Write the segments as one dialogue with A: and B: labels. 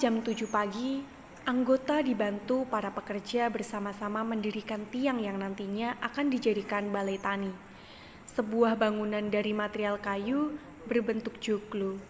A: jam 7 pagi, anggota dibantu para pekerja bersama-sama mendirikan tiang yang nantinya akan dijadikan balai tani. Sebuah bangunan dari material kayu berbentuk joglo.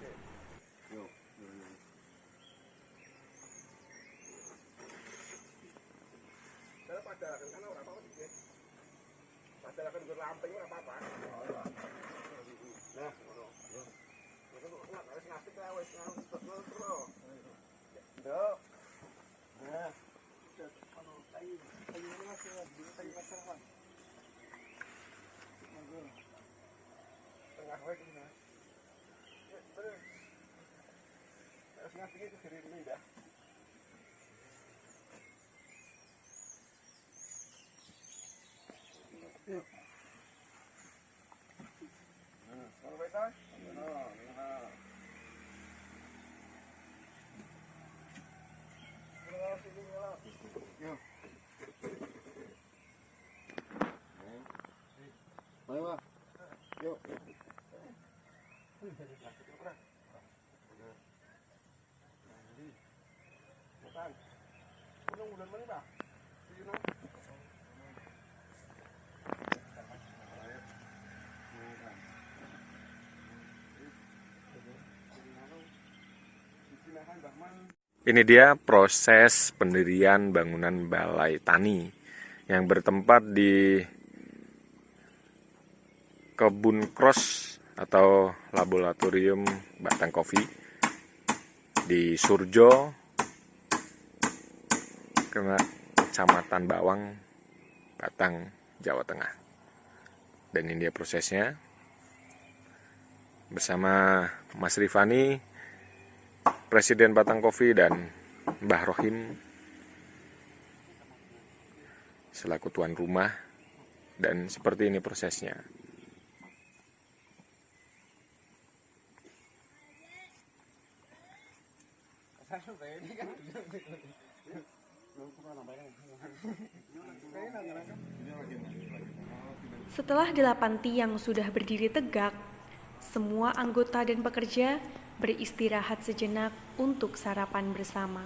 B: Ini dia proses pendirian bangunan balai tani yang bertempat di Kebun Cross atau Laboratorium Batang Kopi di Surjo, Kecamatan Bawang, Batang, Jawa Tengah. Dan ini dia prosesnya bersama Mas Rifani, Presiden Batang Kopi, dan Mbah Rohim selaku tuan rumah. Dan seperti ini prosesnya.
A: Setelah 8 tiang sudah berdiri tegak, semua anggota dan pekerja beristirahat sejenak untuk sarapan bersama.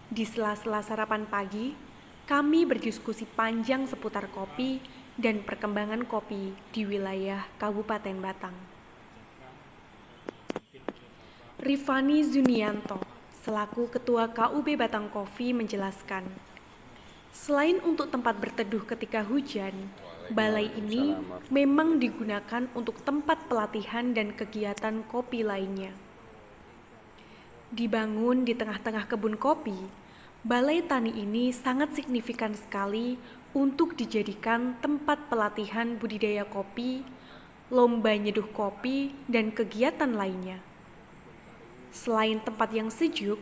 A: Di sela-sela sarapan pagi, kami berdiskusi panjang seputar kopi dan perkembangan kopi di wilayah Kabupaten Batang. Rifani Zunianto, selaku Ketua KUB Batang Kopi, menjelaskan, selain untuk tempat berteduh ketika hujan, balai ini memang digunakan untuk tempat pelatihan dan kegiatan kopi lainnya. Dibangun di tengah-tengah kebun kopi, balai tani ini sangat signifikan sekali untuk dijadikan tempat pelatihan budidaya kopi, lomba nyeduh kopi, dan kegiatan lainnya. Selain tempat yang sejuk,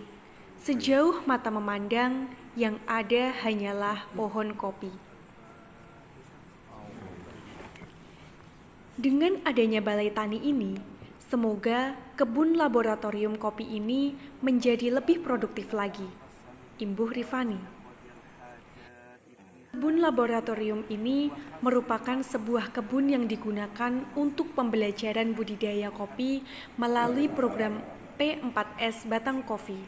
A: sejauh mata memandang yang ada hanyalah pohon kopi. Dengan adanya balai tani ini, semoga kebun laboratorium kopi ini menjadi lebih produktif lagi. Imbuh Rifani. Kebun laboratorium ini merupakan sebuah kebun yang digunakan untuk pembelajaran budidaya kopi melalui program P4S Batang Kopi.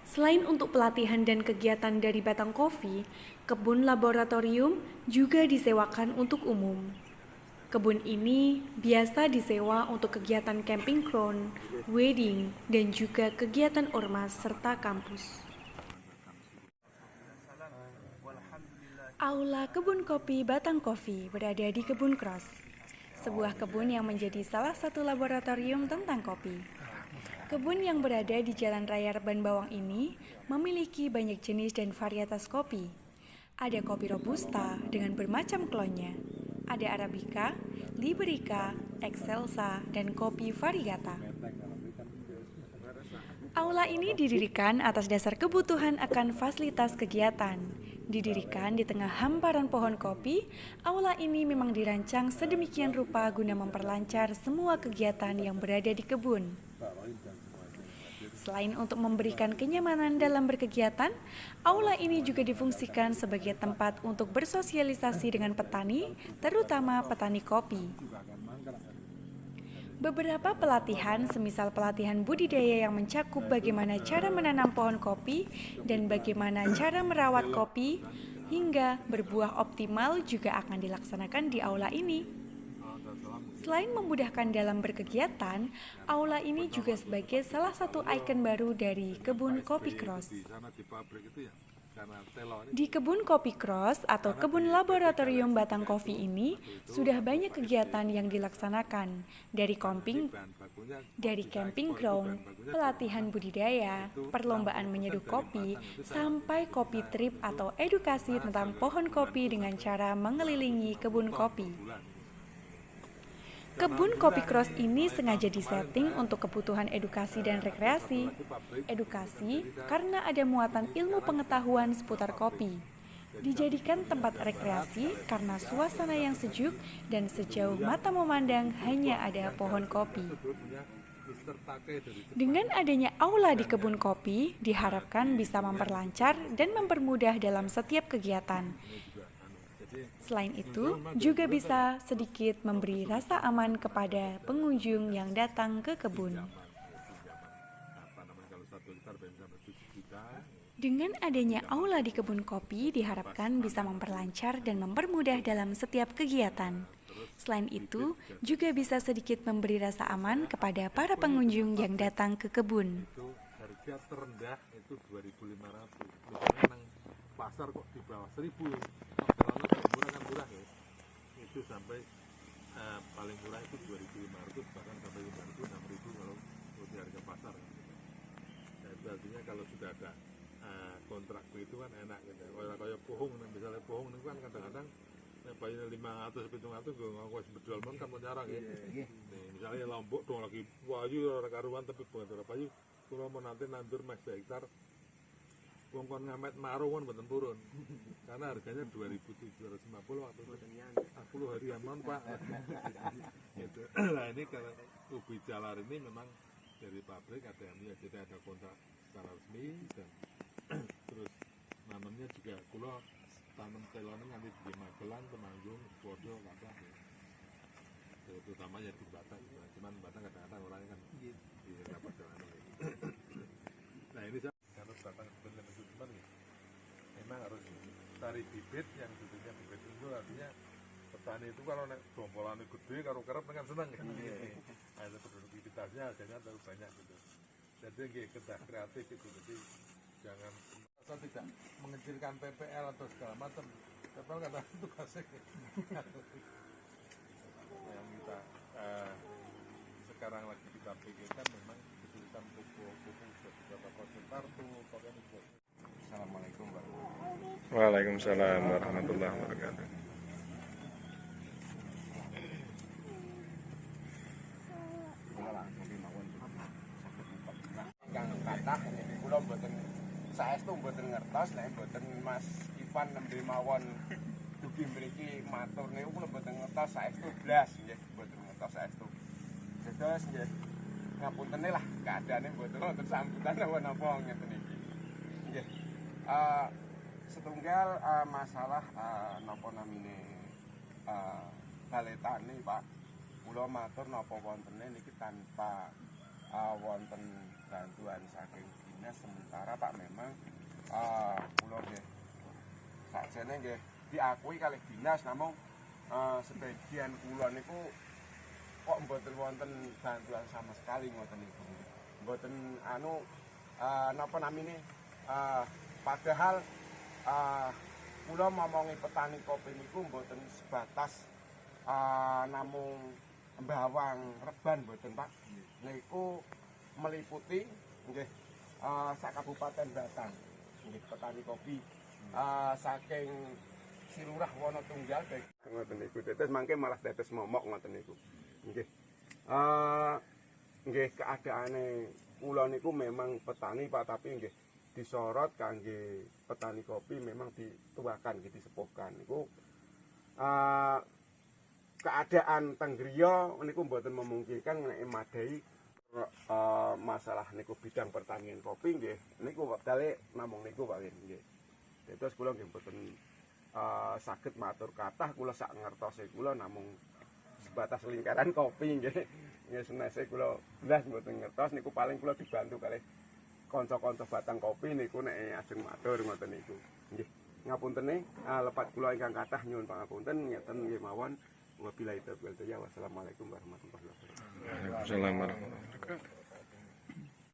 A: Selain untuk pelatihan dan kegiatan dari Batang Kopi, kebun laboratorium juga disewakan untuk umum. Kebun ini biasa disewa untuk kegiatan camping ground, wedding, dan juga kegiatan ormas serta kampus. Aula Kebun Kopi Batang Kopi berada di Kebun Cross, sebuah kebun yang menjadi salah satu laboratorium tentang kopi. Kebun yang berada di Jalan Raya Reban Bawang ini memiliki banyak jenis dan varietas kopi. Ada kopi robusta dengan bermacam klonnya. Ada Arabica, Liberica, Excelsa, dan kopi variegata. Aula ini didirikan atas dasar kebutuhan akan fasilitas kegiatan. Didirikan di tengah hamparan pohon kopi, aula ini memang dirancang sedemikian rupa guna memperlancar semua kegiatan yang berada di kebun. Selain untuk memberikan kenyamanan dalam berkegiatan, aula ini juga difungsikan sebagai tempat untuk bersosialisasi dengan petani, terutama petani kopi. Beberapa pelatihan, semisal pelatihan budidaya yang mencakup bagaimana cara menanam pohon kopi dan bagaimana cara merawat kopi hingga berbuah optimal juga akan dilaksanakan di aula ini. Selain memudahkan dalam berkegiatan, aula ini juga sebagai salah satu ikon baru dari Kebun Kopi Cross. Di Kebun Kopi Cross atau Kebun Laboratorium Batang Kopi ini sudah banyak kegiatan yang dilaksanakan, dari camping ground, pelatihan budidaya, perlombaan menyeduh kopi, sampai kopi trip atau edukasi tentang pohon kopi dengan cara mengelilingi kebun kopi. Kebun Kopi Cross ini sengaja disetting untuk kebutuhan edukasi dan rekreasi. Edukasi karena ada muatan ilmu pengetahuan seputar kopi. Dijadikan tempat rekreasi karena suasana yang sejuk dan sejauh mata memandang hanya ada pohon kopi. Dengan adanya aula di kebun kopi, diharapkan bisa memperlancar dan mempermudah dalam setiap kegiatan. Selain itu, juga bisa sedikit memberi rasa aman kepada pengunjung yang datang ke kebun. Dengan adanya aula di kebun kopi, diharapkan bisa memperlancar dan mempermudah dalam setiap kegiatan. Selain itu, juga bisa sedikit memberi rasa aman kepada para pengunjung yang datang ke kebun.
C: Harga terendah itu 2.500. Misalnya pasar kok di bawah 1.000. Murah kan murah ya. Itu sampai paling murah itu 2.500, bahkan sampai 5.000, 6.000 kalau di harga pasar. Nah, itu artinya kalau sudah ada kontrak itu kan enak gitu. Kalau kayak pohon, misalnya pohon itu kan kadang-kadang bayar 500 700 gue ngangkut berjual mon kan jarang ya. Nih, misalnya Lombok dong lagi wayu ora karuan tapi bukan ora payu. Kalau mau nanti nandur mas hektar wong kon ngamet marung kan mboten purun. Karena harganya 2.750 waktu itu 10 hari aman, Pak. Gitu. Nah, ini kalau ubi jalar ini memang dari pabrik ada yang jadi ada kontrak secara resmi dan terus nanamnya juga kula tanam telone nganti di Magelang, Temanggung, Podo, kathah. Terutama ya di Batang, cuman Batang kadang-kadang orangnya kan di rapat jalan. Nah, ini kalau Batang sebenarnya teman memang harus cari bibit yang bibitnya bibit itu artinya petani itu kalau bombolannya gede karo kerap kan seneng ya. Nah, itu produktivitasnya hasilnya terlalu banyak gitu. Jadi kerja kreatif itu, jadi jangan tidak mengecilkan PPL atau segala macam. PPL kata tugasnya yang kita sekarang lagi kita pikirkan memang kesulitan pupuk sudah kita pakai kartu pakai itu. Assalamualaikum warahmatullahi wabarakatuh.
B: Waalaikumsalam warahmatullahi wabarakatuh.
D: Kang kathah niki kula mboten saestu mboten ngertos nek mboten Mas Ivan nembe mawon dugi mriki matur niku kula mboten ngertos saestu blas nggih mboten ngertos saestu. Dados nggih ngapuntene lah keadaane mboten wonten sambutan napa ngeten iki. Nggih. Setunggal masalah napa namine baletane Pak. Kula matur napa wontene niki tanpa wonten bantuan saking dinas sementara Pak memang kula nggih sakjane nggih diakui kalih dinas namun sebagian kula niku kok mboten wonten bantuan sama sekali ngoten niku. Mboten napa namine padahal kula momongi petani kopi niku mboten sebatas namung bawang reban mboten Pak. Niku meliputi nggih sak Kabupaten Batang nggih petani kopi saking Silurah Wonotunggal ngoten niku tetes mangke malah tetes momok ngoten niku nggih nggih keadaane kula niku memang petani Pak tapi nggih disorot kangge petani kopi memang dituakan nggih disepuhkan niku keadaan tenggriya niku mboten memungkinkan nek madai masalah niku bidang pertanian kopi nggih niku wekdale namung niku Pak nggih. Terus kula nggih mboten saged matur kathah kula sak ngertose kula namung sebatas lingkaran kopi nggih. Nggih senese kula blas mboten ngertos niku paling kula dibantu kalih kanca-kanca batang kopi niku nek ajeng matur ngoten niku. Nggih. Ngapuntene lepat kula ingkang kathah nyuwun pangapunten ngeten nggih mawon. Wabillahi taufiq wal hidayah. Wassalamualaikum warahmatullahi wabarakatuh.
B: Waalaikumsalam warahmatullahi wabarakatuh.